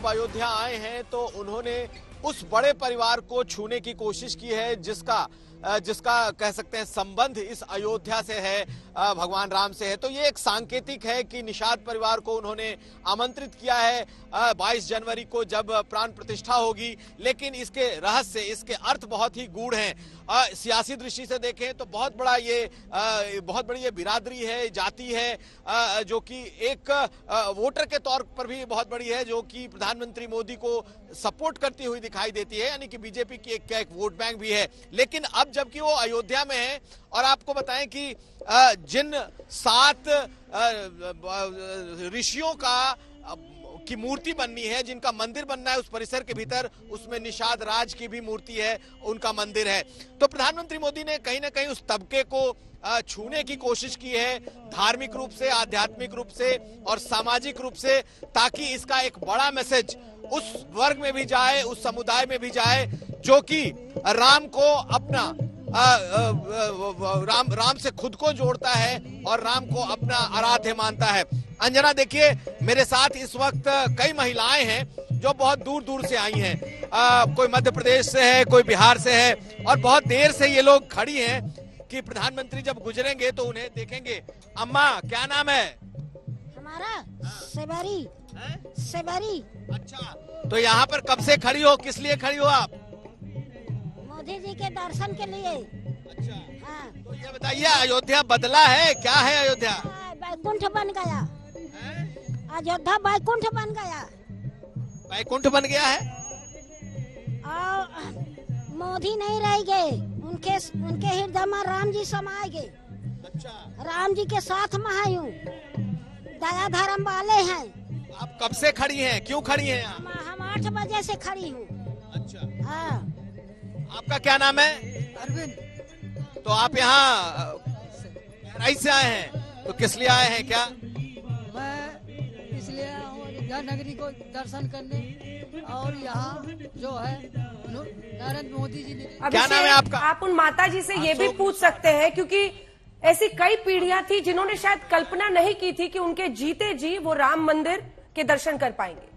जब अयोध्या आए हैं तो उन्होंने उस बड़े परिवार को छूने की कोशिश की है जिसका कह सकते हैं संबंध इस अयोध्या से है, भगवान राम से है। तो ये एक सांकेतिक है कि निषाद परिवार को उन्होंने आमंत्रित किया है 22 जनवरी को जब प्राण प्रतिष्ठा होगी, लेकिन इसके रहस्य, इसके अर्थ बहुत ही गूढ़ हैं। सियासी दृष्टि से देखें तो बहुत बड़ी ये बिरादरी है, जाति है, जो कि एक वोटर के तौर पर भी बहुत बड़ी है, जो कि प्रधानमंत्री मोदी को सपोर्ट करती हुई दिखाई देती है, यानी कि बीजेपी की एक वोट बैंक भी है। लेकिन अब जबकि वो अयोध्या में है और आपको बताएं कि जिन 7 ऋषियों की मूर्ति बननी है, जिनका मंदिर बनना है उस परिसर के भीतर, उसमें निषाद राज की भी मूर्ति है, उनका मंदिर है। तो प्रधानमंत्री मोदी ने कहीं ना कहीं उस तबके को छूने की कोशिश की है, धार्मिक रूप से, आध्यात्मिक रूप से और सामाजिक रूप से, ताकि इसका एक बड़ा मैसेज उस वर्ग में भी जाए, उस समुदाय में भी जाए जो कि राम को अपना राम से खुद को जोड़ता है और राम को अपना आराध्य मानता है। अंजना, देखिए मेरे साथ इस वक्त कई महिलाएं हैं जो बहुत दूर दूर से आई हैं, कोई मध्य प्रदेश से है, कोई बिहार से है, और बहुत देर से ये लोग खड़ी हैं कि प्रधानमंत्री जब गुजरेंगे तो उन्हें देखेंगे। अम्मा, क्या नाम है हमारा? सेबरी। सेबरी। अच्छा, तो यहाँ पर कब से खड़ी हो, किस लिए खड़ी हो आप? मोदी जी के दर्शन के लिए। अच्छा, हाँ। तो ये बताइए, अयोध्या बदला है, क्या है अयोध्या? बैकुंठ बन गया। अयोध्या बैकुंठ बन गया। बैकुंठ बन गया है और मोदी नहीं रह गए, उनके हृदय में राम जी समाये गए। अच्छा, राम जी के साथ में है, दया धर्म वाले हैं। आप कब से खड़ी हैं, क्यों खड़ी हैं यहाँ? हम 8 बजे से खड़ी हूँ। अच्छा, हाँ। आपका क्या नाम है? अरविंद। तो आप यहाँ गहराई से आए हैं, तो किस लिए आए हैं? क्या मैं इसलिए आया हूँ अयोध्या नगरी को दर्शन करने, और यहाँ जो है नरेंद्र मोदी जी ने। क्या नाम है आपका? आप उन माता जी से ये भी पूछ सकते हैं, क्योंकि ऐसी कई पीढ़ियां थी जिन्होंने शायद कल्पना नहीं की थी कि उनके जीते जी वो राम मंदिर के दर्शन कर पाएंगे।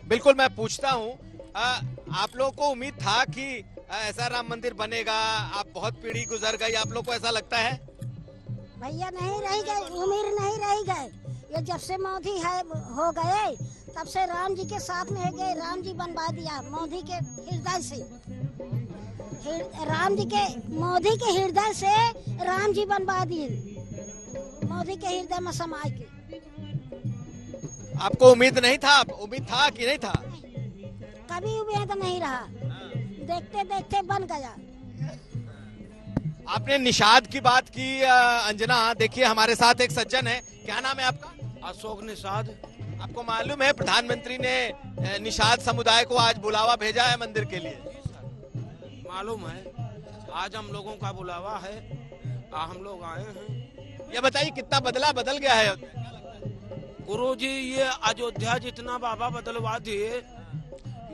बिल्कुल, मैं पूछता हूँ, आप लोगों को उम्मीद था कि ऐसा राम मंदिर बनेगा? आप बहुत पीढ़ी गुजर गई, आप लोग को ऐसा लगता है? भैया नहीं रह गए, उम्मीद नहीं रह गए। ये जब से मोदी है हो गए, तब से राम जी के साथ में है गए। राम जी बनवा दिया मोदी के हृदय से, मोदी के हृदय से राम जी बनवा दिए, मोदी के हृदय में समाये के। आपको उम्मीद नहीं था? उम्मीद था कि नहीं था? कभी उम्मीद नहीं रहा, देखते देखते बन गया। आपने निषाद की बात की, अंजना, देखिए हमारे साथ एक सज्जन है, क्या नाम है आपका? अशोक निषाद। आपको मालूम है प्रधानमंत्री ने निषाद समुदाय को आज बुलावा भेजा है मंदिर के लिए? मालूम है, आज हम लोगों का बुलावा है, हम लोग आए हैं। ये बताइए कितना बदल गया है? गुरुजी, ये अयोध्या जितना बाबा बदलवा दिए,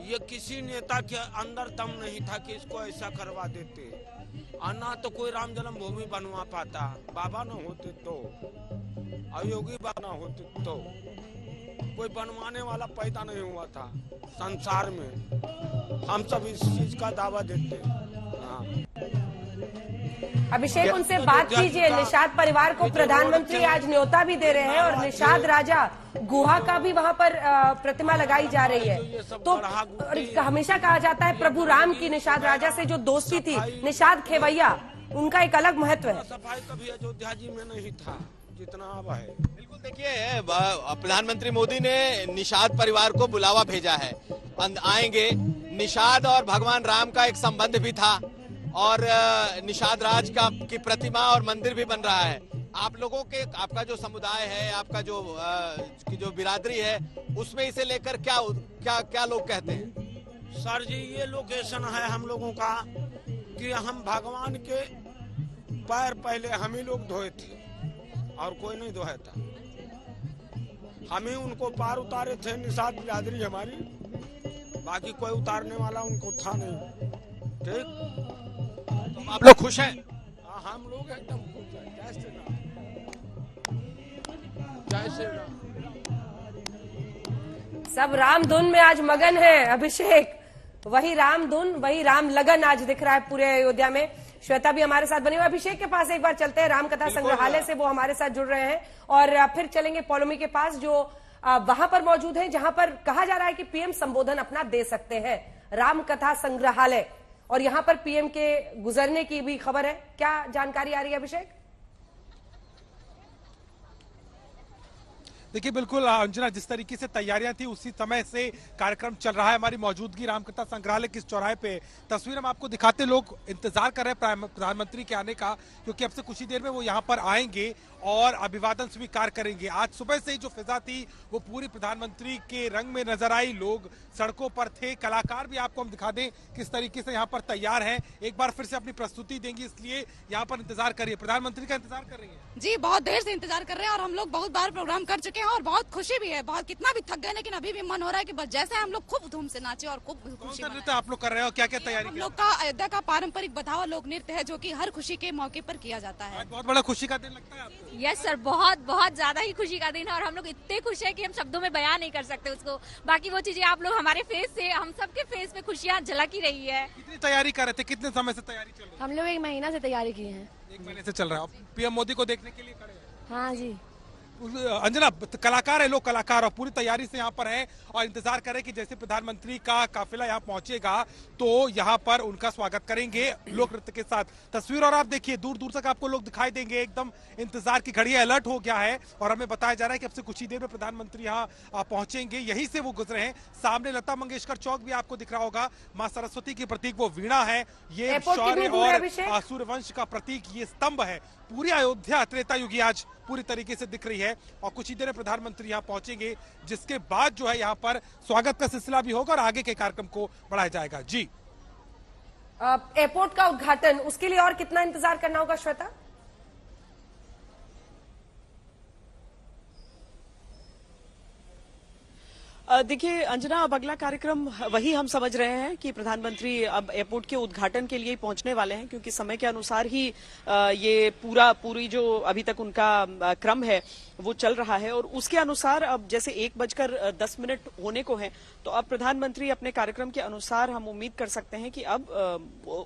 ये किसी नेता के अंदर दम नहीं था कि इसको ऐसा करवा देते। ना तो कोई राम जन्मभूमि बनवा पाता, बाबा न होते तो, अयोगी बाबा न होते तो, कोई बनवाने वाला पैदा नहीं हुआ था संसार में। हम सब इस चीज का दावा देते हैं। अभिषेक, उनसे बात कीजिए। निषाद परिवार को प्रधानमंत्री आज न्योता भी दे रहे हैं, और निषाद राजा गुहा का भी वहां पर प्रतिमा लगाई जा रही है। तो हमेशा कहा जाता है प्रभु राम की निषाद राजा से जो दोस्ती थी, निषाद खेवैया, उनका एक अलग महत्व है। सफाई कभी अयोध्या जी में नहीं था जितना अब है। बिल्कुल, देखिए प्रधानमंत्री मोदी ने निषाद परिवार को बुलावा भेजा है, आएंगे। निषाद और भगवान राम का एक संबंध भी था, और निषाद राज की प्रतिमा और मंदिर भी बन रहा है। आप लोगों के, आपका जो समुदाय है, आपका जो बिरादरी है, उसमें इसे लेकर क्या लोग कहते हैं? सर जी, ये लोकेशन है हम लोगों का कि हम भगवान के पैर पहले हम ही लोग धोए थे और कोई नहीं धोया था। हम ही उनको पार उतारे थे, निषाद बिरादरी हमारी, बाकी कोई उतारने वाला उनको था नहीं। ठीक, तो आप लोग खुश हैं? हम लोग एकदम खुश हैं। जय श्री राम। जय श्री राम। सब राम धुन में आज मगन है अभिषेक, वही राम धुन वही राम लगन आज दिख रहा है पूरे अयोध्या में। श्वेता भी हमारे साथ बनी हुई। अभिषेक के पास एक बार चलते हैं, रामकथा संग्रहालय से वो हमारे साथ जुड़ रहे हैं और फिर चलेंगे पौलोमी के पास जो वहां पर मौजूद है, जहां पर कहा जा रहा है कि पीएम संबोधन अपना दे सकते हैं। रामकथा संग्रहालय और यहां पर पीएम के गुजरने की भी खबर है, क्या जानकारी आ रही है अभिषेक? देखिए बिल्कुल अंजना, जिस तरीके से तैयारियां थी उसी समय से कार्यक्रम चल रहा है। हमारी मौजूदगी रामकथा संग्रहालय किस चौराहे पे, तस्वीर हम आपको दिखाते, लोग इंतजार कर रहे हैं प्रधानमंत्री के आने का, क्योंकि अब से कुछ ही देर में वो यहाँ पर आएंगे और अभिवादन स्वीकार करेंगे। आज सुबह से ही जो फिजा थी वो पूरी प्रधानमंत्री के रंग में नजर आई, लोग सड़कों पर थे, कलाकार भी आपको हम दिखा दें किस तरीके से यहाँ पर तैयार हैं, एक बार फिर से अपनी प्रस्तुति देंगी, इसलिए यहाँ पर इंतजार करिए। प्रधानमंत्री का इंतजार कर रही है जी, बहुत देर से इंतजार कर रहे हैं और हम लोग बहुत बार प्रोग्राम कर चुके हैं और बहुत खुशी भी है, बहुत कितना भी थक गए लेकिन अभी भी मन हो रहा है कि बस जैसे हम लोग खूब धूम से नाचे और खूब खुशी नृत्य आप लोग कर रहे हो, क्या क्या तैयारी? हम लोग का अयोध्या का पारंपरिक बधावा लोक नृत्य है जो कि हर खुशी के मौके पर किया जाता है। बहुत बड़ा खुशी का दिन लगता है आपको? यस सर, बहुत बहुत ज्यादा ही खुशी का दिन है और हम लोग इतने खुश हैं कि हम शब्दों में बयान नहीं कर सकते उसको। बाकी वो चीजें आप लोग हमारे फेस से, हम सबके फेस पे खुशियाँ झलक ही रही है। कितनी तैयारी कर रहे थे, कितने समय से तैयारी चल रही है? हम लोग 1 महीना से तैयारी किए हैं। 1 महीने से चल रहा है। पीएम मोदी को देखने के लिए खड़े हैं? हाँ जी। अंजना, कलाकार है, लोग कलाकार और पूरी तैयारी से यहाँ पर हैं और इंतजार करें कि जैसे प्रधानमंत्री का काफिला यहाँ पहुंचेगा तो यहाँ पर उनका स्वागत करेंगे लोक नृत्य के साथ। तस्वीर और आप देखिए, दूर दूर तक आपको लोग दिखाई देंगे, एकदम इंतजार की घड़ी अलर्ट हो गया है और हमें बताया जा रहा है कि अब से कुछ ही देर में प्रधानमंत्री यहाँ पहुंचेंगे। यहीं से वो गुजरे हैं, सामने लता मंगेशकर चौक भी आपको दिख रहा होगा, माँ सरस्वती की प्रतीक वो वीणा है, ये शौर्य और सूर्यवंश का प्रतीक ये स्तंभ है। पूरी अयोध्या त्रेता युगी आज पूरी तरीके से दिख रही है और कुछ ही देर में प्रधानमंत्री यहाँ पहुंचेंगे, जिसके बाद जो है यहाँ पर स्वागत का सिलसिला भी होगा और आगे के कार्यक्रम को बढ़ाया जाएगा। जी, एयरपोर्ट का उद्घाटन, उसके लिए और कितना इंतजार करना होगा श्वेता? देखिए अंजना, अब अगला कार्यक्रम वही हम समझ रहे हैं कि प्रधानमंत्री अब एयरपोर्ट के उद्घाटन के लिए पहुंचने वाले हैं, क्योंकि समय के अनुसार ही ये पूरी जो अभी तक उनका क्रम है वो चल रहा है और उसके अनुसार अब जैसे 1:10 होने को है तो अब प्रधानमंत्री अपने कार्यक्रम के अनुसार हम उम्मीद कर सकते हैं कि अब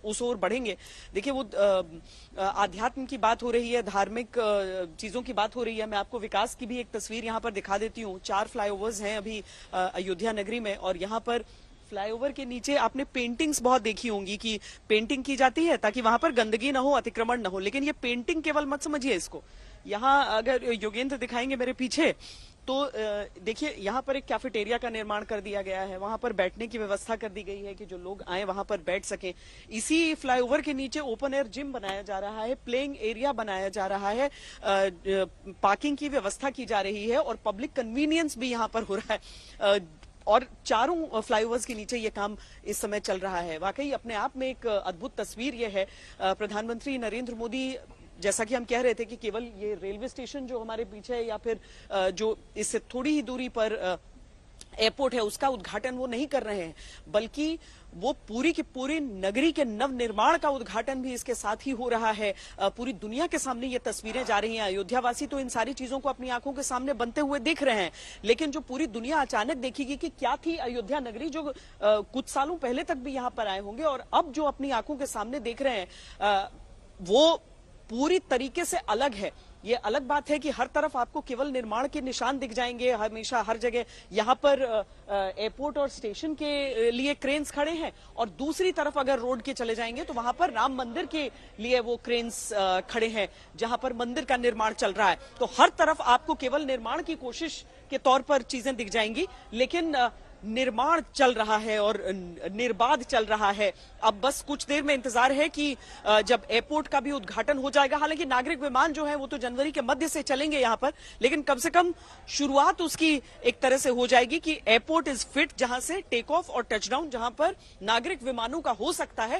उस ओर बढ़ेंगे। देखिए वो आध्यात्म की बात हो रही है, धार्मिक चीजों की बात हो रही है। मैं आपको विकास की भी एक तस्वीर यहाँ पर दिखा देती हूँ। 4 फ्लाईओवर्स हैं अभी अयोध्या नगरी में और यहाँ पर फ्लाईओवर के नीचे आपने पेंटिंग्स बहुत देखी होंगी कि पेंटिंग की जाती है ताकि वहां पर गंदगी ना हो, अतिक्रमण ना हो। लेकिन ये पेंटिंग केवल मत समझिए इसको। यहाँ अगर योगेंद्र दिखाएंगे मेरे पीछे तो देखिए यहाँ पर एक कैफेटेरिया का निर्माण कर दिया गया है, वहां पर बैठने की व्यवस्था कर दी गई है कि जो लोग आए वहां पर बैठ सकें। इसी फ्लाईओवर के नीचे ओपन एयर जिम बनाया जा रहा है, प्लेइंग एरिया बनाया जा रहा है, पार्किंग की व्यवस्था की जा रही है और पब्लिक कन्वीनियंस भी यहाँ पर हो रहा है और चारों फ्लाईओवर्स के नीचे ये काम इस समय चल रहा है। वाकई अपने आप में एक अद्भुत तस्वीर ये है। प्रधानमंत्री नरेंद्र मोदी, जैसा कि हम कह रहे थे कि केवल ये रेलवे स्टेशन जो हमारे पीछे है या फिर जो इससे थोड़ी ही दूरी पर एयरपोर्ट है उसका उद्घाटन वो नहीं कर रहे हैं, बल्कि वो पूरी की पूरी नगरी के नव निर्माण का उद्घाटन भी इसके साथ ही हो रहा है। पूरी दुनिया के सामने ये तस्वीरें जा रही हैं। अयोध्यावासी तो इन सारी चीजों को अपनी आंखों के सामने बनते हुए देख रहे हैं, लेकिन जो पूरी दुनिया अचानक देखेगी कि क्या थी अयोध्या नगरी, जो कुछ सालों पहले तक भी यहाँ पर आए होंगे और अब जो अपनी आंखों के सामने देख रहे हैं वो पूरी तरीके से अलग है। ये अलग बात है कि हर तरफ आपको केवल निर्माण के निशान दिख जाएंगे, हमेशा हर जगह यहाँ पर एयरपोर्ट और स्टेशन के लिए क्रेन्स खड़े हैं और दूसरी तरफ अगर रोड के चले जाएंगे तो वहां पर राम मंदिर के लिए वो क्रेन्स खड़े हैं जहां पर मंदिर का निर्माण चल रहा है। तो हर तरफ आपको केवल निर्माण की कोशिश के तौर पर चीजें दिख जाएंगी, लेकिन निर्माण चल रहा है और निर्बाध चल रहा है। अब बस कुछ देर में इंतजार है कि जब एयरपोर्ट का भी उद्घाटन हो जाएगा। हालांकि नागरिक विमान जो है वो तो जनवरी के मध्य से चलेंगे यहाँ पर, लेकिन कम से कम शुरुआत उसकी एक तरह से हो जाएगी कि एयरपोर्ट इज फिट, जहां से टेक ऑफ और टचडाउन जहां पर नागरिक विमानों का हो सकता है